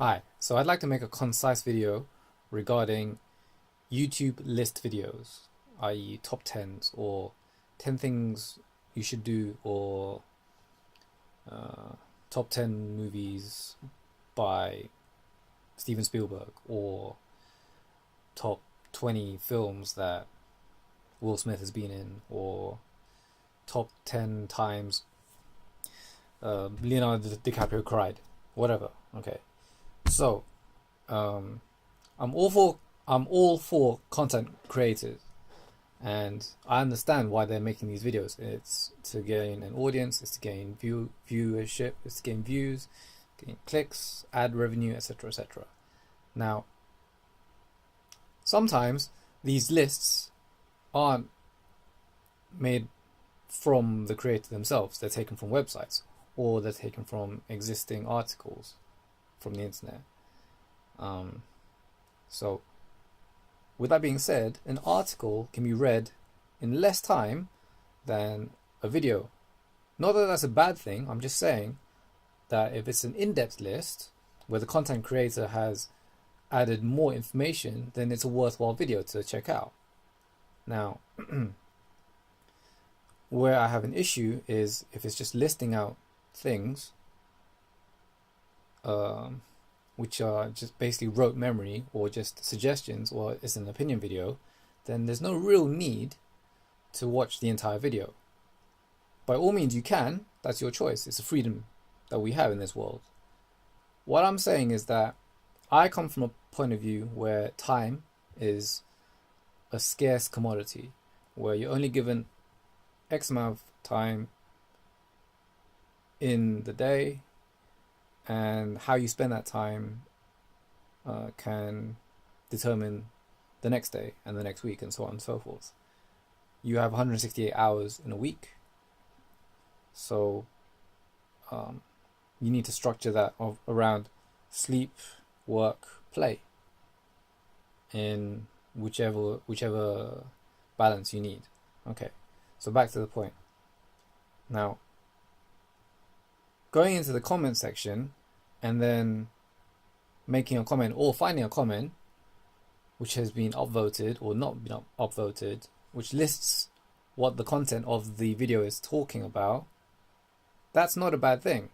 Hi, so I'd like to make a concise video regarding YouTube list videos, i.e. top 10s or 10 things you should do, or top 10 movies by Steven Spielberg, or top 20 films that Will Smith has been in, or top 10 times Leonardo DiCaprio cried, whatever. Okay. So, I'm all for content creators, and I understand why they're making these videos. It's to gain an audience, it's to gain viewership, it's to gain views, gain clicks, ad revenue, etc., etc. Now, sometimes these lists aren't made from the creator themselves. They're taken from websites, or they're taken from existing articles from the internet. So with that being said, an article can be read in less time than a video. Not that that's a bad thing, I'm just saying that if it's an in-depth list where the content creator has added more information, then it's a worthwhile video to check out. Now, where I have an issue is if it's just listing out things which are just basically rote memory or just suggestions, or it's an opinion video, then there's no real need to watch the entire video. By all means you can, that's your choice, it's a freedom that we have in this world. What I'm saying is that I come from a point of view where time is a scarce commodity, where you're only given X amount of time in the day, and how you spend that time can determine the next day and the next week, and so on and so forth. You have 168 hours in a week, so you need to structure that around sleep, work, play, in whichever balance you need. Okay, so back to the point. Now, going into the comment section and then making a comment or finding a comment which has been upvoted or not been upvoted, which lists what the content of the video is talking about, that's not a bad thing.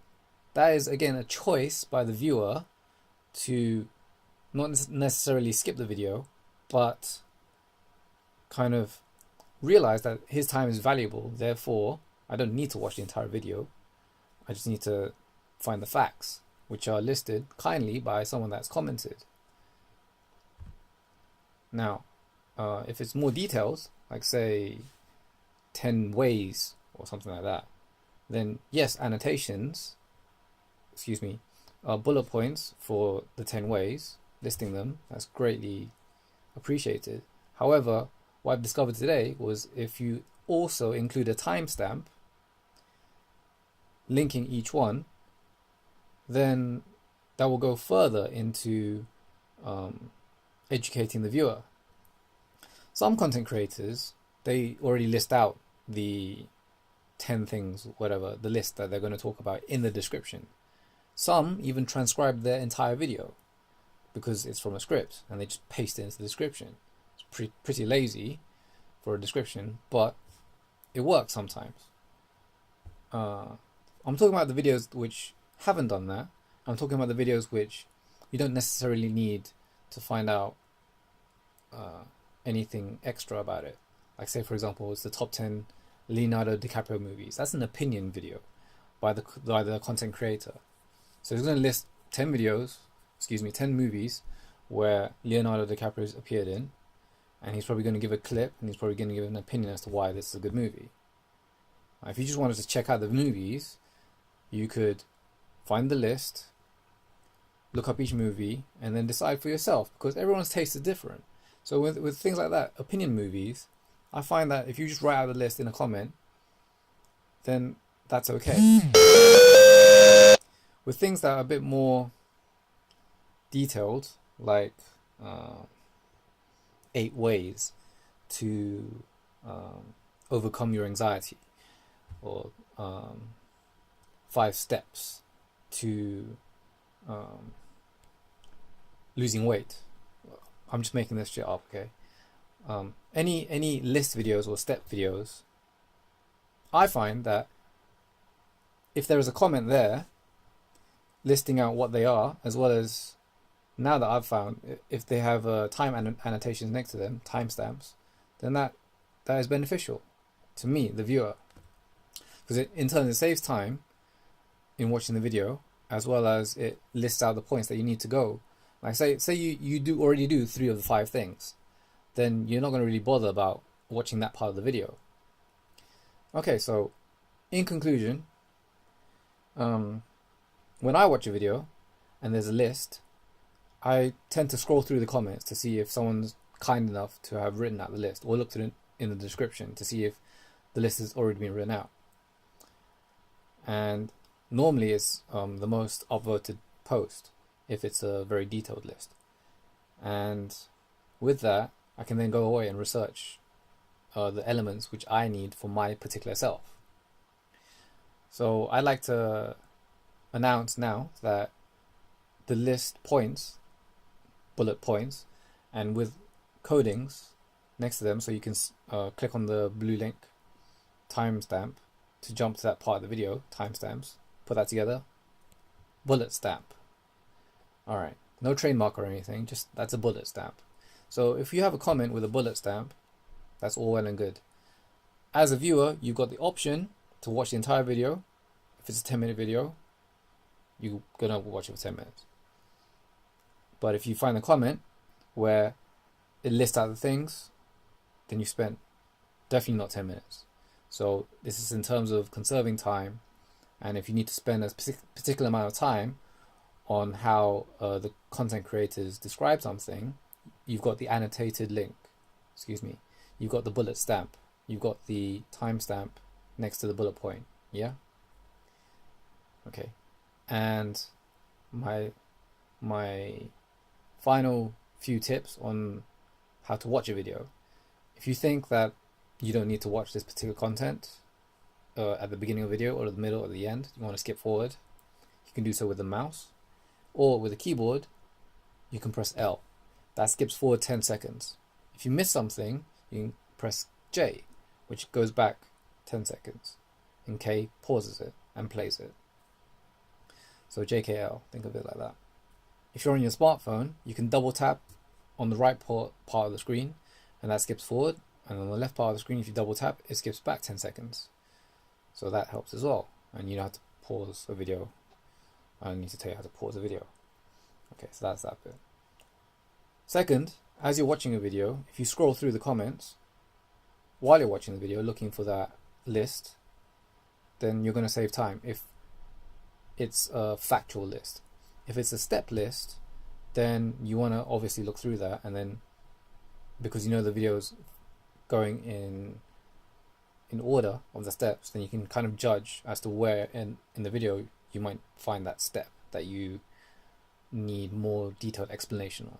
That is, again, a choice by the viewer to not necessarily skip the video, but kind of realize that his time is valuable. Therefore, I don't need to watch the entire video. I just need to find the facts, which are listed kindly by someone that's commented. Now, if it's more detailed, like say 10 ways or something like that, then yes, bullet points for the 10 ways, listing them, that's greatly appreciated. However, what I've discovered today was if you also include a timestamp linking each one, then that will go further into educating the viewer. Some content creators, they already list out the 10 things, whatever, the list that they're going to talk about in the description. Some even transcribe their entire video because it's from a script and they just paste it into the description. It's pretty lazy for a description, but it works sometimes. I'm talking about the videos which haven't done that. I'm talking about the videos which you don't necessarily need to find out anything extra about it. Like say, for example, it's the top 10 Leonardo DiCaprio movies. That's an opinion video by the content creator. So he's going to list 10 movies where Leonardo DiCaprio's appeared in, and he's probably going to give a clip, and he's probably going to give an opinion as to why this is a good movie. If you just wanted to check out the movies, you could find the list, look up each movie, and then decide for yourself, because everyone's taste is different. So with things like that, opinion movies, I find that if you just write out the list in a comment, then that's okay. With things that are a bit more detailed, like 8 ways to overcome your anxiety, or 5 steps to losing weight. I'm just making this shit up, okay? Any list videos or step videos, I find that if there is a comment there listing out what they are, as well as now that I've found if they have time annotations next to them, timestamps, then that is beneficial to me, the viewer, because it in turn it saves time in watching the video, as well as it lists out the points that you need to go. Like say you already do 3 of the 5 things, then you're not going to really bother about watching that part of the video. Okay, so in conclusion, when I watch a video and there's a list, I tend to scroll through the comments to see if someone's kind enough to have written out the list, or looked at it in the description to see if the list has already been written out. And normally it's the most upvoted post if it's a very detailed list. And with that, I can then go away and research the elements which I need for my particular self. So I'd like to announce now that the list points, bullet points, and with codings next to them, so you can click on the blue link, timestamp, to jump to that part of the video, timestamps, put that together, bullet stamp. Alright, no trademark or anything, just that's a bullet stamp. So if you have a comment with a bullet stamp, that's all well and good. As a viewer, you've got the option to watch the entire video. If it's a 10-minute video, you're gonna watch it for 10 minutes. But if you find a comment where it lists out the things, then you spent definitely not 10 minutes. So this is in terms of conserving time, and if you need to spend a particular amount of time on how the content creators describe something, you've got the annotated link, you've got the bullet stamp, you've got the timestamp next to the bullet point, yeah? Okay, and my final few tips on how to watch a video. If you think that you don't need to watch this particular content at the beginning of the video, or at the middle or the end, you want to skip forward, you can do so with the mouse, or with a keyboard, you can press L. That skips forward 10 seconds. If you miss something, you can press J, which goes back 10 seconds, and K pauses it and plays it. So JKL, think of it like that. If you're on your smartphone, you can double tap on the right part of the screen, and that skips forward, and on the left part of the screen, if you double tap, it skips back 10 seconds. So that helps as well, and you don't have to pause a video. I don't need to tell you how to pause a video. Okay, so that's that bit. Second, as you're watching a video, if you scroll through the comments while you're watching the video looking for that list, then you're going to save time if it's a factual list. If it's a step list, then you want to obviously look through that, and then because you know the video's going in order of the steps, then you can kind of judge as to where in the video you might find that step that you need more detailed explanation on.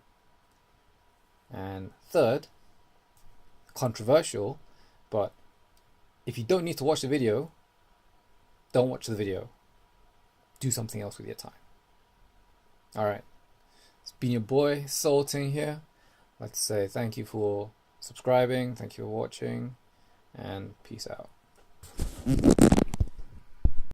And third, controversial, but if you don't need to watch the video, don't watch the video. Do something else with your time. Alright, it's been your boy Sultan here. I'd like to say thank you for subscribing, thank you for watching, and peace out.